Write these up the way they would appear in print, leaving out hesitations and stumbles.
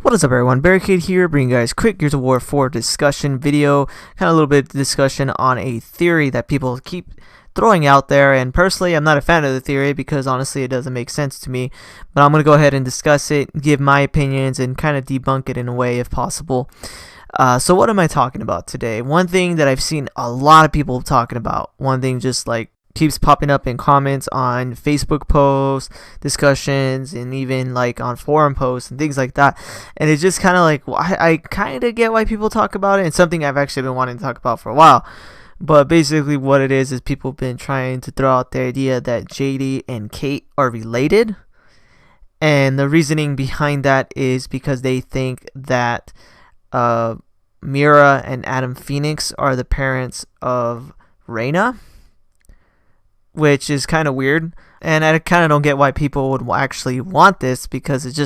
What is up, everyone? Barricade here, bringing you guys quick Gears of War 4 discussion video. Kind of a little bit of discussion on a theory that people keep throwing out there, and personally I'm not a fan of the theory because honestly it doesn't make sense to me, but I'm going to go ahead and discuss it, give my opinions, and kind of debunk it in a way if possible. So what am I talking about today? One thing that I've seen a lot of people talking about, one thing just like keeps popping up in comments on Facebook posts, discussions, and even like on forum posts and things like that. And it's just kind of like, I kind of get why people talk about it, and something I've actually been wanting to talk about for a while. But basically what it is people have been trying to throw out the idea that JD and Kait are related. And the reasoning behind that is because they think that Myrrah and Adam Fenix are the parents of Reyna, which is kind of weird, and I kind of don't get why people would actually want this, because it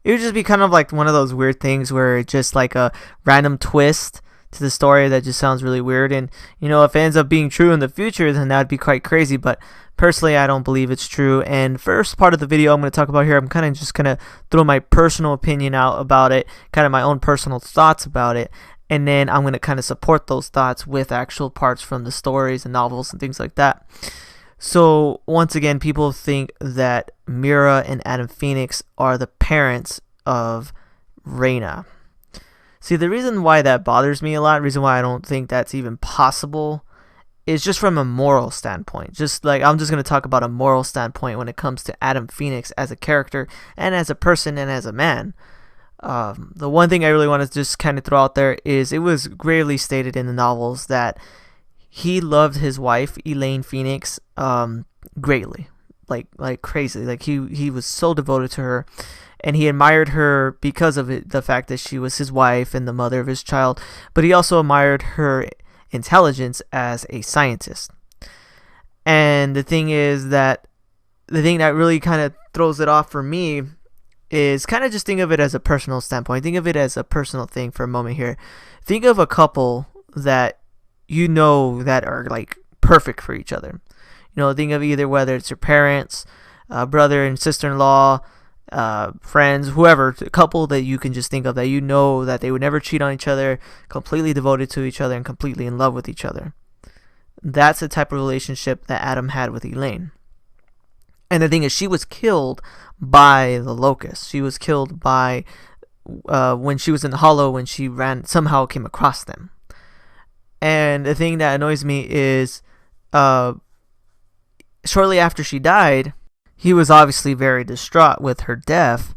would just be kind of like one of those weird things where it's just like a random twist to the story that just sounds really weird. And you know, if it ends up being true in the future, then that'd be quite crazy, but personally I don't believe it's true. And first part of the video I'm going to talk about here, I'm kind of just going to throw my personal opinion out about it, kind of my own personal thoughts about it, and then I'm going to kind of support those thoughts with actual parts from the stories and novels and things like that. So once again, people think that Myrrah and Adam Fenix are the parents of Reyna. See, the reason why that bothers me a lot, the reason why I don't think that's even possible, is just from a moral standpoint. Just like, I'm just going to talk about a moral standpoint when it comes to Adam Fenix as a character and as a person and as a man. The one thing I really want to just kind of throw out there is it was gravely stated in the novels that he loved his wife, Elaine Fenix, greatly, like crazy. Like he was so devoted to her, and he admired her because of it, the fact that she was his wife and the mother of his child. But he also admired her intelligence as a scientist. And the thing is that the thing that really kind of throws it off for me is kind of just think of it as a personal standpoint. Think of it as a personal thing for a moment here. Think of a couple that you know that are like perfect for each other. You know, think of either whether it's your parents, brother and sister-in-law, friends, whoever, a couple that you can just think of that you know that they would never cheat on each other, completely devoted to each other and completely in love with each other. That's the type of relationship that Adam had with Elaine. And the thing is, she was killed by the Locust. She was killed by when she was in the Hollow, when she somehow came across them. And the thing that annoys me is shortly after she died, he was obviously very distraught with her death,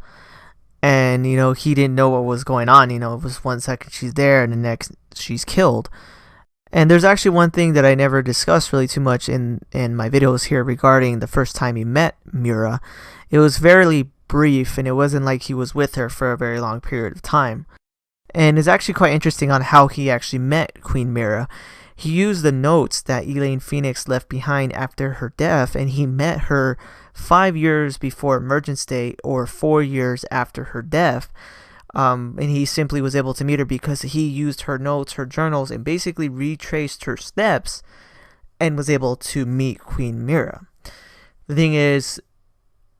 and you know, he didn't know what was going on. You know, it was 1 second she's there and the next she's killed. And there's actually one thing that I never discussed really too much in my videos here regarding the first time he met Myrrah. It was very brief, and it wasn't like he was with her for a very long period of time. And it's actually quite interesting on how he actually met Queen Myrrah. He used the notes that Elaine Fenix left behind after her death, and he met her 5 years before Emergence Day, or 4 years after her death. And he simply was able to meet her because he used her notes, her journals, and basically retraced her steps and was able to meet Queen Myrrah. The thing is,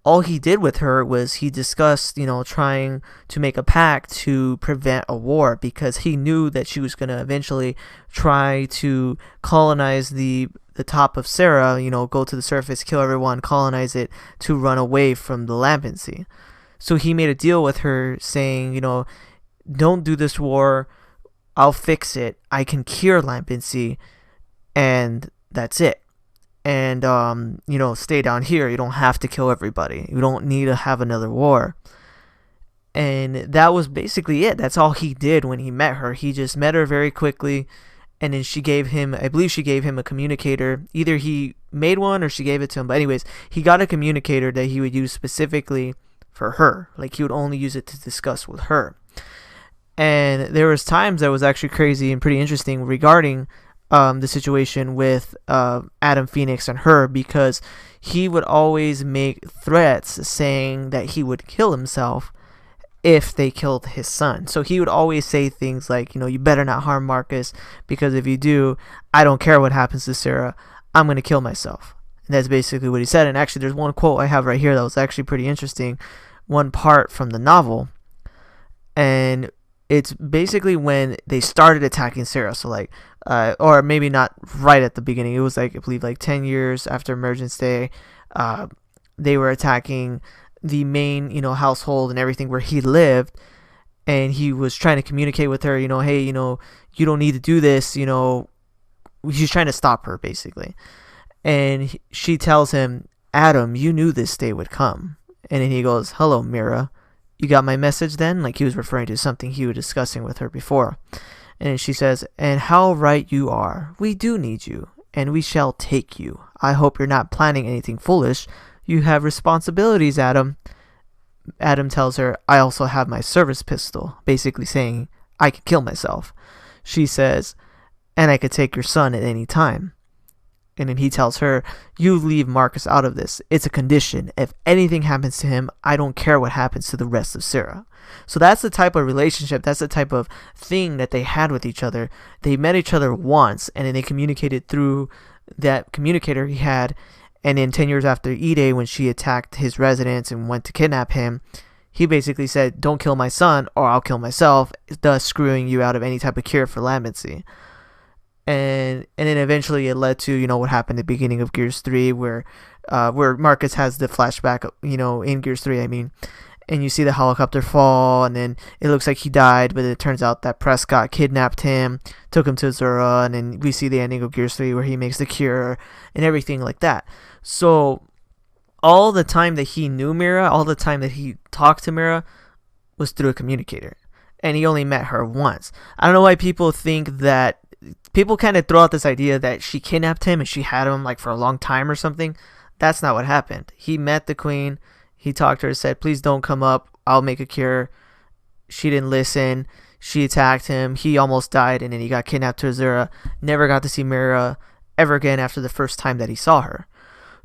all he did with her was he discussed, you know, trying to make a pact to prevent a war, because he knew that she was going to eventually try to colonize the top of Sarah, you know, go to the surface, kill everyone, colonize it, to run away from the Lambency. So he made a deal with her saying, you know, don't do this war, I'll fix it, I can cure Lambency, and that's it. And, you know, stay down here. You don't have to kill everybody. You don't need to have another war. And that was basically it. That's all he did when he met her. He just met her very quickly, and then she gave him, I believe she gave him a communicator. Either he made one or she gave it to him. But anyways, he got a communicator that he would use specifically for her. Like, he would only use it to discuss with her. And there was times that was actually crazy and pretty interesting regarding the situation with Adam Fenix and her, because he would always make threats saying that he would kill himself if they killed his son. So he would always say things like, you know, you better not harm Marcus, because if you do, I don't care what happens to Sarah, I'm going to kill myself. And that's basically what he said. And actually, there's one quote I have right here that was actually pretty interesting, one part from the novel. and it's basically when they started attacking Sarah. So like, or maybe not right at the beginning. It was like, I believe, like 10 years after Emergence Day. They were attacking the main, household and everything where he lived, and he was trying to communicate with her, hey, you don't need to do this, he's trying to stop her basically. And she tells him, Adam, you knew this day would come. And then he goes, hello, Myrrah. You got my message then? Like he was referring to something he was discussing with her before. And she says, and how right you are. We do need you, and we shall take you. I hope you're not planning anything foolish. You have responsibilities, Adam. Adam tells her, I also have my service pistol, basically saying, I could kill myself. She says, and I could take your son at any time. And then he tells her, you leave Marcus out of this. It's a condition. If anything happens to him, I don't care what happens to the rest of Sarah. So that's the type of relationship, that's the type of thing that they had with each other. They met each other once, and then they communicated through that communicator he had. And then 10 years after E-Day, when she attacked his residence and went to kidnap him, he basically said, don't kill my son or I'll kill myself, thus screwing you out of any type of cure for lambency. And then eventually it led to, what happened at the beginning of Gears 3, where Marcus has the flashback, in Gears 3, and you see the helicopter fall, and then it looks like he died, but it turns out that Prescott kidnapped him, took him to Zura, and then we see the ending of Gears 3 where he makes the cure and everything like that. So all the time that he knew Myrrah, all the time that he talked to Myrrah was through a communicator, and he only met her once. I don't know why people think that. People kind of throw out this idea that she kidnapped him and she had him like for a long time or something. That's not what happened. He met the queen. He talked to her, said, please don't come up. I'll make a cure. She didn't listen. She attacked him. He almost died, and then he got kidnapped to Azura. Never got to see Myrrah ever again after the first time that he saw her.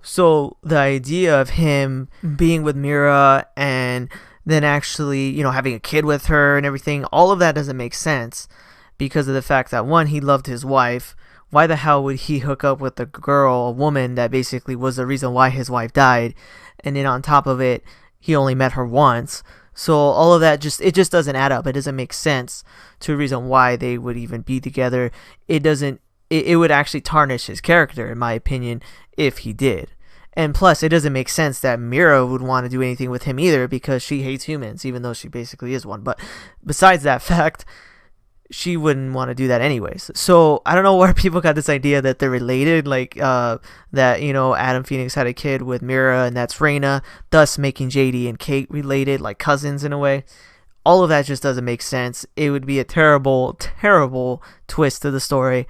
So the idea of him being with Myrrah and then actually, having a kid with her and everything, all of that doesn't make sense. Because of the fact that, one, he loved his wife. Why the hell would he hook up with a woman that basically was the reason why his wife died? And then on top of it, he only met her once. So all of that just doesn't add up. It doesn't make sense to a reason why they would even be together. It would actually tarnish his character, in my opinion, if he did. And plus, it doesn't make sense that Myrrah would want to do anything with him either, because she hates humans, even though she basically is one. But besides that fact, she wouldn't want to do that anyways. So I don't know where people got this idea that they're related, like that Adam Fenix had a kid with Myrrah, and that's Reyna, thus making JD and Kait related, like cousins in a way. All of that just doesn't make sense. It would be a terrible, terrible twist to the story,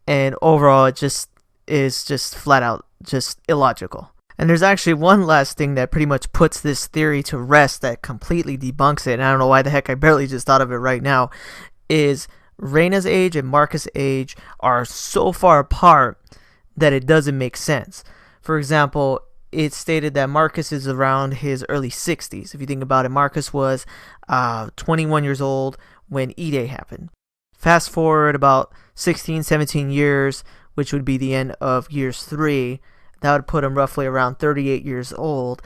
and overall it just is just flat out just illogical. And there's actually one last thing that pretty much puts this theory to rest, that completely debunks it, and I don't know why the heck I barely just thought of it right now, is Reyna's age and Marcus' age are so far apart that it doesn't make sense. For example, it's stated that Marcus is around his early 60s. If you think about it, Marcus was 21 years old when E-Day happened. Fast forward about 16, 17 years, which would be the end of Gears 3. That would put him roughly around 38 years old.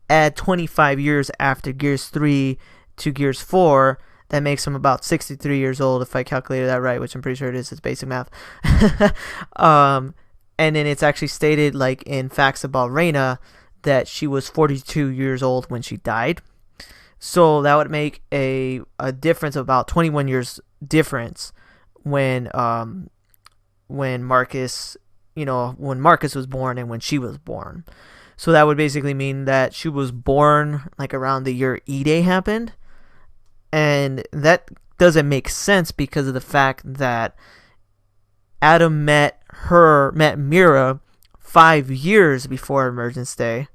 Add 25 years after Gears 3 to Gears 4, that makes him about 63 years old, if I calculated that right, which I'm pretty sure it is. It's basic math. And then it's actually stated, like in facts about Reyna, that she was 42 years old when she died. So that would make a difference of about 21 years difference when Marcus, when Marcus was born and when she was born. So that would basically mean that she was born like around the year E-Day happened. And that doesn't make sense because of the fact that Adam met Myrrah 5 years before Emergence Day,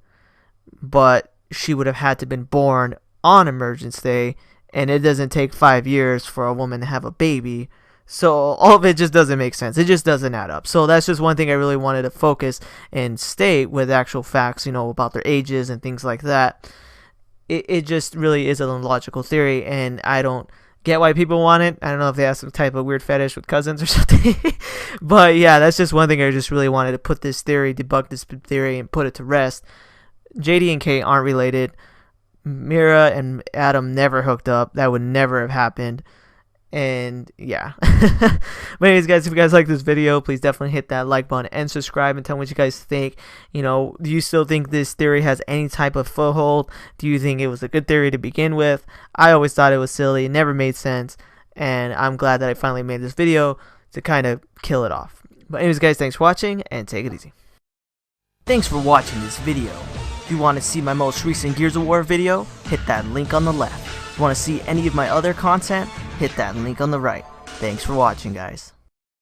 but she would have had to been born on Emergence Day, and it doesn't take 5 years for a woman to have a baby. So all of it just doesn't make sense. It just doesn't add up. So that's just one thing I really wanted to focus and state with actual facts, about their ages and things like that. It just really is an illogical theory, and I don't get why people want it. I don't know if they have some type of weird fetish with cousins or something. But yeah, that's just one thing I just really wanted to debunk this theory and put it to rest. JD and Kait aren't related. Myrrah and Adam never hooked up. That would never have happened. And yeah. But anyways, guys, if you guys like this video, please definitely hit that like button and subscribe and tell me what you guys think. You know, do you still think this theory has any type of foothold? Do you think it was a good theory to begin with? I always thought it was silly. It never made sense. And I'm glad that I finally made this video to kind of kill it off. But anyways, guys, thanks for watching and take it easy. Thanks for watching this video. If you want to see my most recent Gears of War video, hit that link on the left. If you want to see any of my other content, hit that link on the right. Thanks for watching, guys.